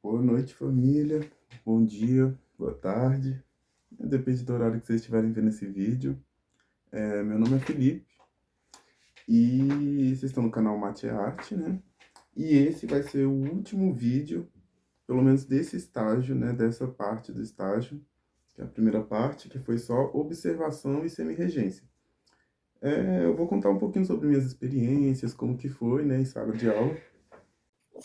Boa noite, família. Bom dia, boa tarde. Depende do horário que vocês estiverem vendo esse vídeo. Meu nome é Felipe e vocês estão no canal Mate é Arte, né? E esse vai ser o último vídeo, pelo menos desse estágio, né? Dessa parte do estágio, que é a primeira parte, que foi só observação e semi-regência. Eu vou contar um pouquinho sobre minhas experiências, como que foi, né, em sala de aula. A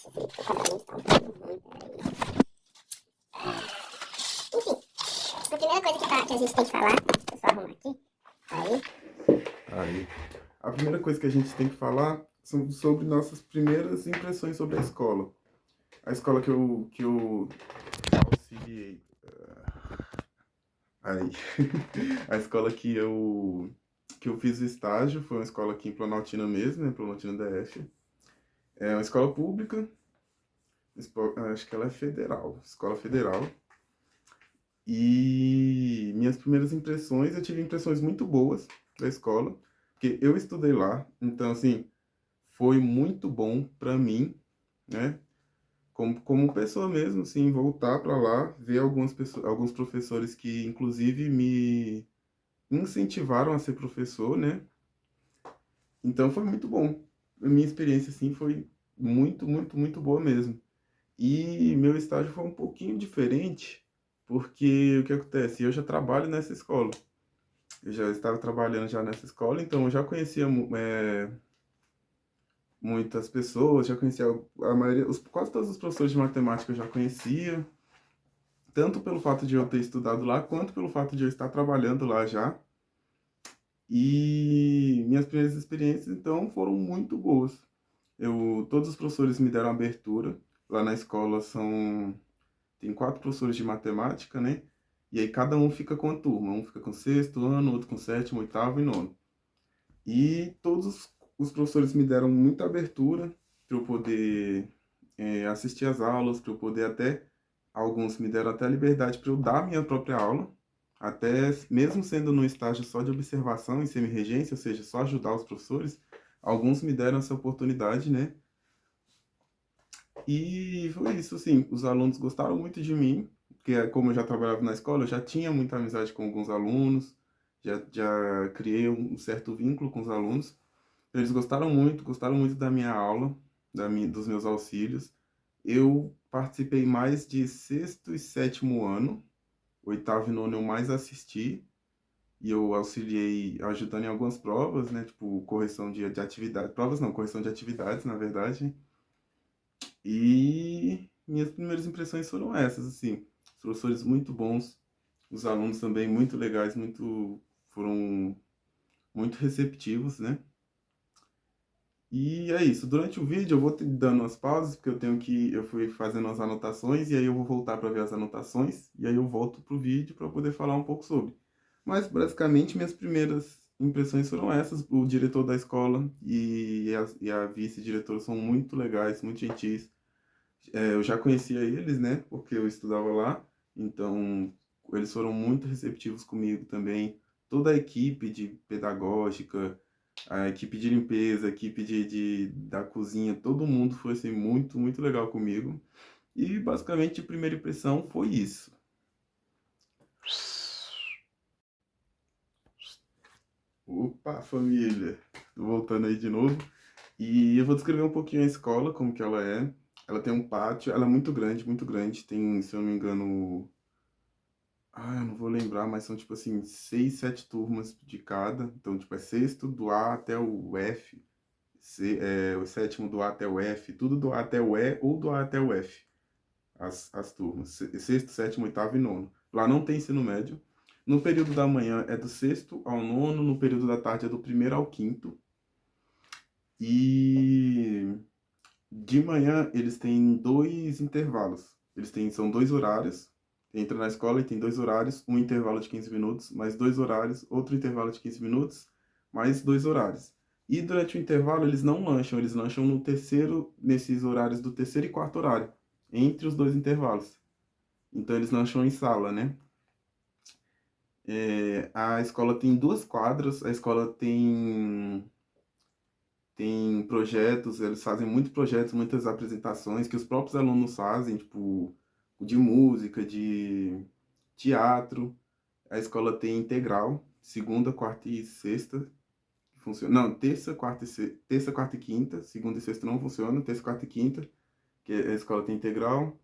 primeira coisa que a gente tem que falar, deixa eu só arrumar aqui. Aí, a primeira coisa que a gente tem que falar são sobre nossas primeiras impressões sobre a escola. A escola que eu auxiliei. Aí. A escola que eu fiz o estágio foi uma escola aqui em Planaltina mesmo, né? Planaltina DF. É uma escola pública, acho que ela é federal, escola federal. E minhas primeiras impressões, eu tive impressões muito boas da escola, porque eu estudei lá, então assim, foi muito bom para mim, né? Como pessoa mesmo, assim, voltar para lá, ver algumas pessoas, alguns professores que inclusive me incentivaram a ser professor, né? Então foi muito bom. A minha experiência, assim, foi muito, muito, muito boa mesmo. E meu estágio foi um pouquinho diferente, porque o que acontece? Eu já trabalho nessa escola. Eu já estava trabalhando já nessa escola, então eu já conhecia muitas pessoas, já conhecia a maioria, quase todos os professores de matemática eu já conhecia, tanto pelo fato de eu ter estudado lá, quanto pelo fato de eu estar trabalhando lá já. E minhas primeiras experiências, então, foram muito boas. Todos os professores me deram abertura. Lá na escola tem 4 professores de matemática, né? E aí cada um fica com a turma. Um fica com o sexto ano, outro com o sétimo, oitavo e nono. E todos os professores me deram muita abertura para eu poder assistir às aulas, para eu poder até, alguns me deram até a liberdade para eu dar a minha própria aula, até mesmo sendo no estágio só de observação e semi-regência, ou seja, só ajudar os professores, alguns me deram essa oportunidade, né? E foi isso, assim, os alunos gostaram muito de mim, porque como eu já trabalhava na escola, eu já tinha muita amizade com alguns alunos, já criei um certo vínculo com os alunos. Eles gostaram muito da minha aula, dos meus auxílios. Eu participei mais de sexto e sétimo ano, oitavo e nono eu mais assisti, e eu auxiliei ajudando em algumas provas, né, tipo correção de atividades, provas não, correção de atividades, na verdade. E minhas primeiras impressões foram essas, assim, os professores muito bons, os alunos também muito legais, foram muito receptivos, né? E é isso. Durante o vídeo eu vou te dando umas pausas, porque eu fui fazendo as anotações, e aí eu vou voltar para ver as anotações, e aí eu volto pro vídeo para poder falar um pouco sobre. Mas basicamente minhas primeiras impressões foram essas. O diretor da escola e a vice-diretora são muito legais, muito gentis. Eu já conhecia eles, né? Porque eu estudava lá, então eles foram muito receptivos comigo também. Toda a equipe de pedagógica, a equipe de limpeza, a equipe da cozinha, todo mundo foi assim, muito, muito legal comigo. E basicamente a primeira impressão foi isso. Opa, família! Tô voltando aí de novo. E eu vou descrever um pouquinho a escola, como que ela é. Ela tem um pátio, ela é muito grande, muito grande. Tem, se eu não me engano, eu não vou lembrar, mas são tipo assim, 6, 7 turmas de cada. Então, tipo, é sexto do A até o F, o sétimo do A até o F, tudo do A até o E ou do A até o F, as turmas. Sexto, sétimo, oitavo e nono. Lá não tem ensino médio. No período da manhã é do sexto ao nono, no período da tarde é do primeiro ao quinto. E de manhã eles têm 2 intervalos. São 2 horários. Entra na escola e tem 2 horários, um intervalo de 15 minutos, mais 2 horários, outro intervalo de 15 minutos, mais 2 horários. E durante o intervalo eles lancham no terceiro, nesses horários do terceiro e quarto horário, entre os 2 intervalos. Então eles lancham em sala, né? A escola tem 2 quadras, a escola tem projetos, eles fazem muitos projetos, muitas apresentações que os próprios alunos fazem, tipo, de música, de teatro. A escola tem integral, segunda, quarta e sexta. Funciona. Não, terça, quarta e quinta. Segunda e sexta não funciona, terça, quarta e quinta, que a escola tem integral.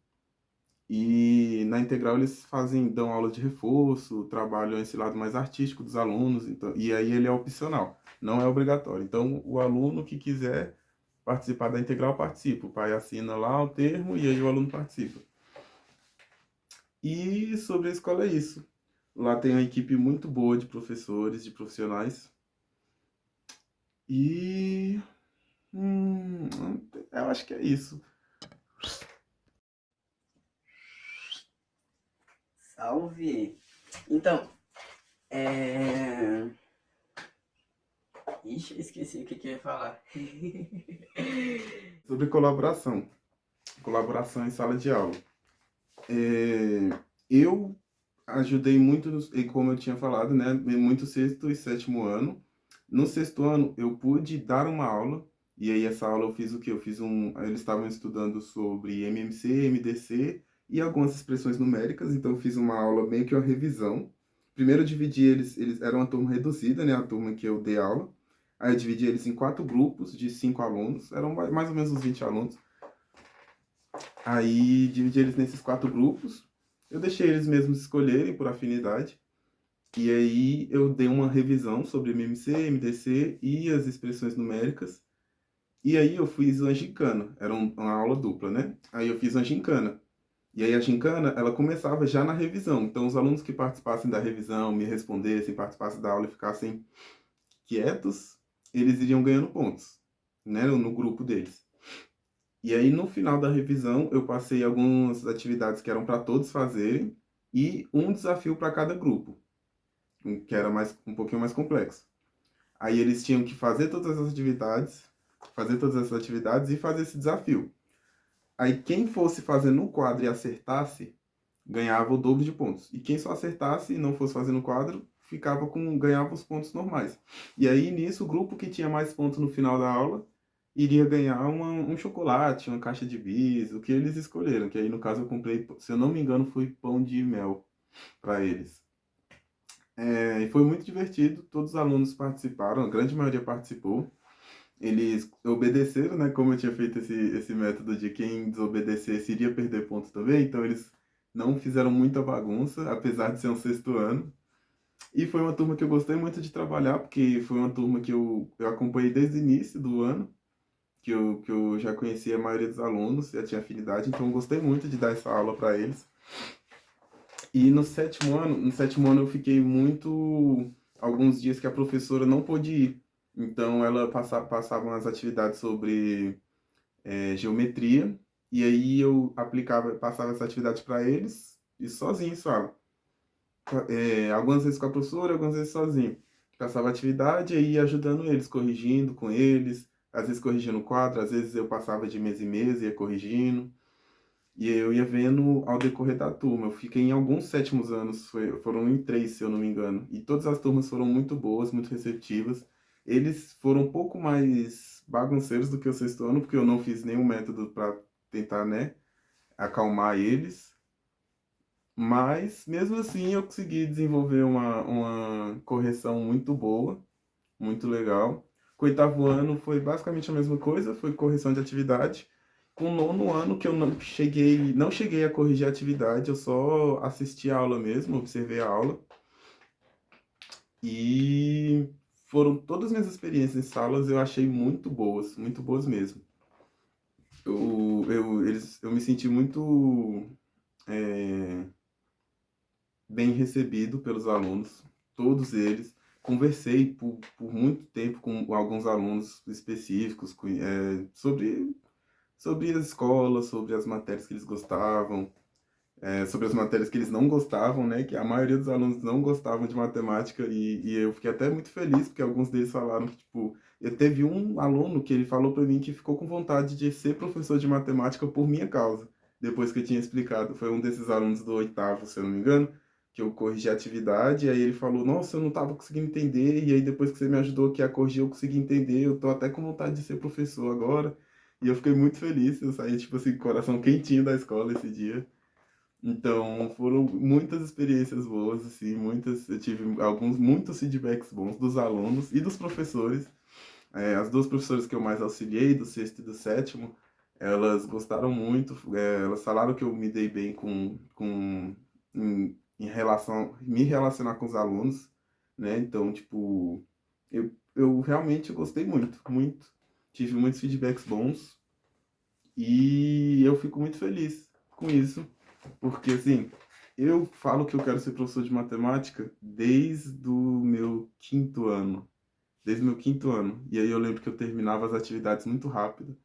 E na integral eles dão aula de reforço, trabalham esse lado mais artístico dos alunos, então, e aí ele é opcional, não é obrigatório. Então, o aluno que quiser participar da integral participa. O pai assina lá o termo e aí o aluno participa. E sobre a escola é isso. Lá tem uma equipe muito boa de professores, de profissionais. E eu acho que é isso. Salve! Então, é... Ixi, eu esqueci o que eu ia falar. Sobre colaboração. Colaboração em sala de aula. Eu ajudei muito, como eu tinha falado, né? Muito sexto e sétimo ano. No sexto ano, eu pude dar uma aula. E aí, essa aula eu fiz o quê? Eles estavam estudando sobre MMC, MDC e algumas expressões numéricas. Então, eu fiz uma aula meio que uma revisão. Primeiro, eu dividi eles eram uma turma reduzida, né? A turma que eu dei aula. Aí, eu dividi eles em 4 grupos de 5 alunos. Eram mais ou menos uns 20 alunos. Aí dividi eles nesses 4 grupos. Eu deixei eles mesmos escolherem por afinidade. E aí eu dei uma revisão sobre MMC, MDC e as expressões numéricas. E aí eu fiz uma gincana. Era uma aula dupla, né? Aí eu fiz uma gincana. E aí a gincana, ela começava já na revisão. Então os alunos que participassem da revisão, me respondessem, participassem da aula e ficassem quietos, eles iriam ganhando pontos, né? No grupo deles. E aí, no final da revisão, eu passei algumas atividades que eram para todos fazerem e um desafio para cada grupo, que era um pouquinho mais complexo. Aí eles tinham que fazer todas essas atividades e fazer esse desafio. Aí quem fosse fazer no quadro e acertasse, ganhava o dobro de pontos. E quem só acertasse e não fosse fazer no quadro, ganhava os pontos normais. E aí, nisso, o grupo que tinha mais pontos no final da aula iria ganhar um chocolate, uma caixa de bis, o que eles escolheram. Que aí, no caso, eu comprei, se eu não me engano, foi pão de mel para eles. E foi muito divertido, todos os alunos participaram, a grande maioria participou. Eles obedeceram, né? Como eu tinha feito esse método de quem desobedecesse iria perder pontos também, então eles não fizeram muita bagunça, apesar de ser um sexto ano. E foi uma turma que eu gostei muito de trabalhar, porque foi uma turma que eu acompanhei desde o início do ano, que eu já conhecia a maioria dos alunos, já tinha afinidade, então eu gostei muito de dar essa aula para eles. E no sétimo ano eu fiquei alguns dias que a professora não pôde ir. Então ela passava umas atividades sobre geometria, e aí eu passava essa atividade para eles, e sozinho em sala. Algumas vezes com a professora, algumas vezes sozinho. Passava atividade e ia ajudando eles, corrigindo com eles, às vezes corrigindo o quadro, às vezes eu passava de mesa em mesa, ia corrigindo. E eu ia vendo ao decorrer da turma. Eu fiquei em alguns sétimos anos, foram em 3, se eu não me engano. E todas as turmas foram muito boas, muito receptivas. Eles foram um pouco mais bagunceiros do que o sexto ano, porque eu não fiz nenhum método para tentar, né, acalmar eles. Mas, mesmo assim, eu consegui desenvolver uma correção muito boa, muito legal. Com o oitavo ano foi basicamente a mesma coisa, foi correção de atividade. Com o nono ano que eu não cheguei a corrigir a atividade, eu só assisti a aula mesmo, observei a aula. E foram todas as minhas experiências em salas eu achei muito boas mesmo. Eu me senti muito bem recebido pelos alunos, todos eles. Conversei por muito tempo com alguns alunos específicos sobre as escolas, sobre as matérias que eles gostavam, sobre as matérias que eles não gostavam, né? Que a maioria dos alunos não gostavam de matemática e eu fiquei até muito feliz, porque alguns deles falaram que, tipo, eu teve um aluno que ele falou para mim que ficou com vontade de ser professor de matemática por minha causa, depois que eu tinha explicado. Foi um desses alunos do oitavo, se eu não me engano, que eu corrigi a atividade, e aí ele falou, nossa, eu não estava conseguindo entender, e aí depois que você me ajudou aqui a corrigir, eu consegui entender, eu tô até com vontade de ser professor agora. E eu fiquei muito feliz, eu saí, tipo assim, com o coração quentinho da escola esse dia. Então, foram muitas experiências boas, assim, muitas, eu tive muitos feedbacks bons dos alunos e dos professores. As duas professoras que eu mais auxiliei, do sexto e do sétimo, elas gostaram muito, elas falaram que eu me dei bem em relação, me relacionar com os alunos, né? Então, tipo, eu realmente gostei muito, muito. Tive muitos feedbacks bons e eu fico muito feliz com isso, porque, assim, eu falo que eu quero ser professor de matemática desde o meu quinto ano. Desde o meu quinto ano. E aí eu lembro que eu terminava as atividades muito rápido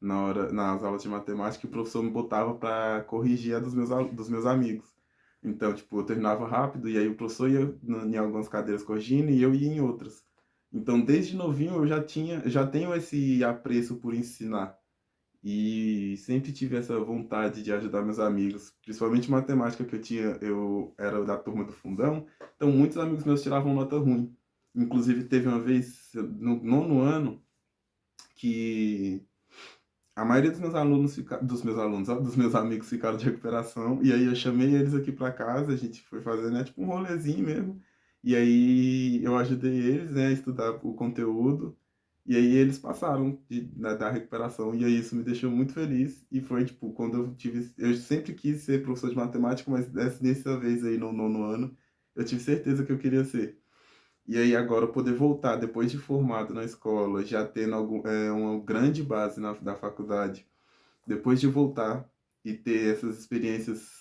nas aulas de matemática e o professor me botava para corrigir a dos meus amigos. Então, tipo, eu terminava rápido e aí o professor ia em algumas cadeiras corrigindo e eu ia em outras. Então, desde novinho eu já tenho esse apreço por ensinar. E sempre tive essa vontade de ajudar meus amigos, principalmente matemática que eu era da turma do fundão, então muitos amigos meus tiravam nota ruim. Inclusive teve uma vez no nono ano que a maioria dos meus amigos ficaram de recuperação, e aí eu chamei eles aqui para casa, a gente foi fazer, né, tipo um rolezinho mesmo. E aí eu ajudei eles, né, a estudar o conteúdo. E aí eles passaram da recuperação, e aí isso me deixou muito feliz. E foi, tipo, quando eu sempre quis ser professor de matemática, mas nessa vez aí no nono ano, eu tive certeza que eu queria ser. E aí agora poder voltar, depois de formado na escola, já tendo uma grande base da faculdade, depois de voltar e ter essas experiências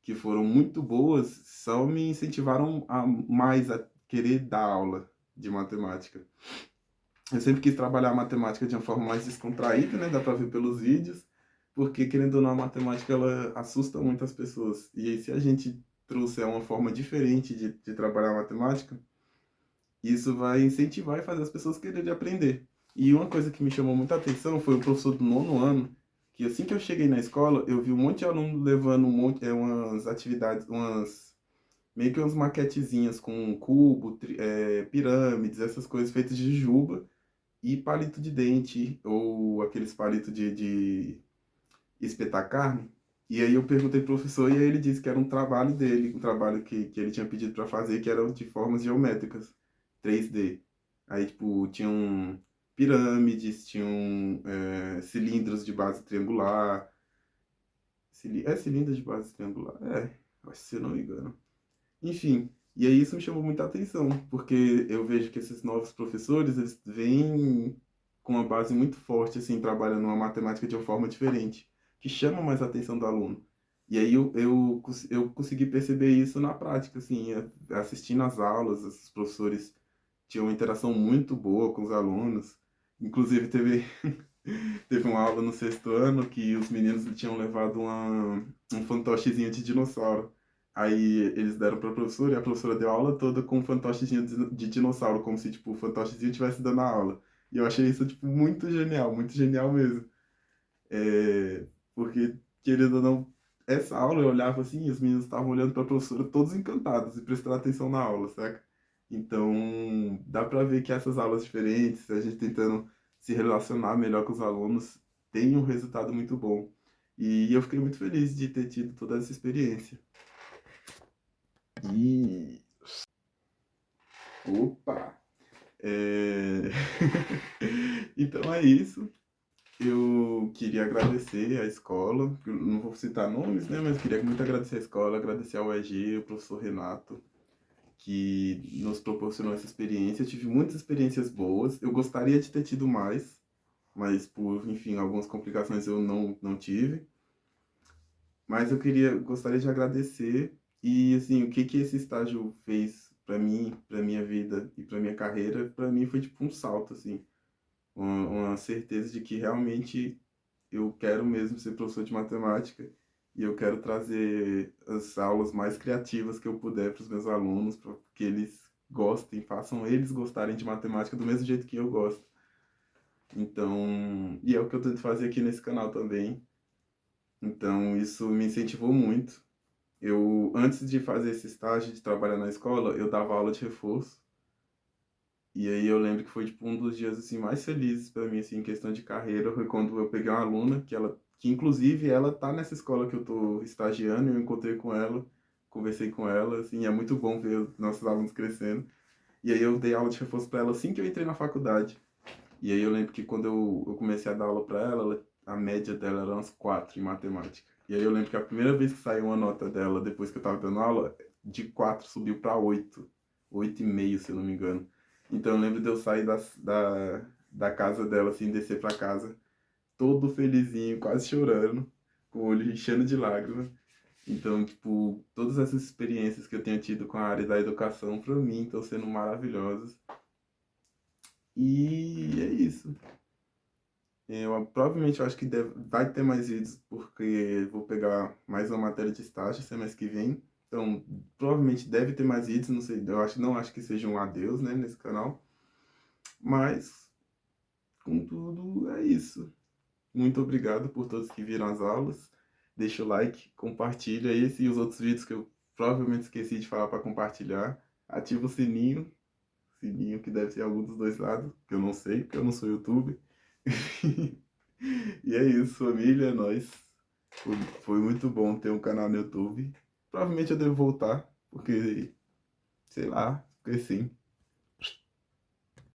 que foram muito boas, só me incentivaram a querer dar aula de matemática. Eu sempre quis trabalhar a matemática de uma forma mais descontraída, né? Dá pra ver pelos vídeos, porque querendo ou não, a matemática ela assusta muitas pessoas. E aí, se a gente trouxer uma forma diferente de trabalhar a matemática, isso vai incentivar e fazer as pessoas quererem aprender. E uma coisa que me chamou muita atenção foi o professor do nono ano, que assim que eu cheguei na escola, eu vi um monte de aluno levando umas atividades, meio que umas maquetezinhas com cubo, pirâmides, essas coisas feitas de juba e palito de dente, ou aqueles palitos de espetar carne. E aí eu perguntei pro professor e aí ele disse que era um trabalho dele, um trabalho que ele tinha pedido para fazer, que era de formas geométricas, 3D. Aí, tipo, tinham pirâmides, tinham cilindros de base triangular. Cilindros de base triangular? Acho que se eu não me engano. Enfim, e aí isso me chamou muita atenção, porque eu vejo que esses novos professores, eles vêm com uma base muito forte, assim, trabalhando uma matemática de uma forma diferente, que chama mais a atenção do aluno. E aí eu consegui perceber isso na prática, assim, assistindo às aulas, os professores tinham uma interação muito boa com os alunos. Inclusive teve uma aula no sexto ano que os meninos tinham levado um fantochezinho de dinossauro. Aí eles deram para a professora e a professora deu a aula toda com um fantochezinho de dinossauro, como se, tipo, o fantochezinho estivesse dando a aula. E eu achei isso, tipo, muito genial mesmo. Porque, querendo ou não, essa aula eu olhava assim e os meninos estavam olhando para a professora todos encantados e prestando atenção na aula, saca? Então, dá para ver que essas aulas diferentes, a gente tentando se relacionar melhor com os alunos, tem um resultado muito bom. E eu fiquei muito feliz de ter tido toda essa experiência. E. Opa! É... Então é isso. Eu queria agradecer à escola, eu não vou citar nomes, né, mas queria muito agradecer à escola, agradecer ao EG, o professor Renato, que nos proporcionou essa experiência. Eu tive muitas experiências boas, eu gostaria de ter tido mais, mas por, enfim, algumas complicações eu não tive. Mas gostaria de agradecer e, assim, o que que esse estágio fez para mim, para minha vida e para minha carreira, para mim foi tipo um salto, assim, uma certeza de que realmente eu quero mesmo ser professor de matemática e eu quero trazer as aulas mais criativas que eu puder para os meus alunos, para que eles gostem, façam eles gostarem de matemática do mesmo jeito que eu gosto. Então, e é o que eu tento fazer aqui nesse canal também. Então, isso me incentivou muito. Antes de fazer esse estágio, de trabalhar na escola, eu dava aula de reforço. E aí eu lembro que foi, tipo, um dos dias, assim, mais felizes para mim, assim, em questão de carreira, foi quando eu peguei uma aluna, que inclusive ela tá nessa escola que eu tô estagiando, eu encontrei com ela, conversei com ela, assim, é muito bom ver os nossos alunos crescendo. E aí eu dei aula de reforço para ela assim que eu entrei na faculdade. E aí eu lembro que quando eu comecei a dar aula para ela, a média dela era uns 4 em matemática. E aí eu lembro que a primeira vez que saiu uma nota dela, depois que eu tava dando aula, de 4 subiu para 8, 8,5, se eu não me engano. Então eu lembro de eu sair da casa dela, assim, descer para casa, todo felizinho, quase chorando, com o olho enchendo de lágrimas. Então, tipo, todas essas experiências que eu tenho tido com a área da educação, para mim, estão sendo maravilhosas. E é isso. Provavelmente eu acho que vai ter mais vídeos, porque vou pegar mais uma matéria de estágio semestre que vem. Então, provavelmente deve ter mais vídeos, não sei, não acho que seja um adeus, né, nesse canal. Mas, contudo, é isso. Muito obrigado por todos que viram as aulas. Deixa o like, compartilha esse e os outros vídeos que eu provavelmente esqueci de falar para compartilhar. Ativa o sininho, sininho que deve ser algum dos dois lados, que eu não sei, porque eu não sou YouTube. E é isso, família, é nóis. Foi muito bom ter um canal no YouTube. Provavelmente eu devo voltar, porque, sei lá, porque sim.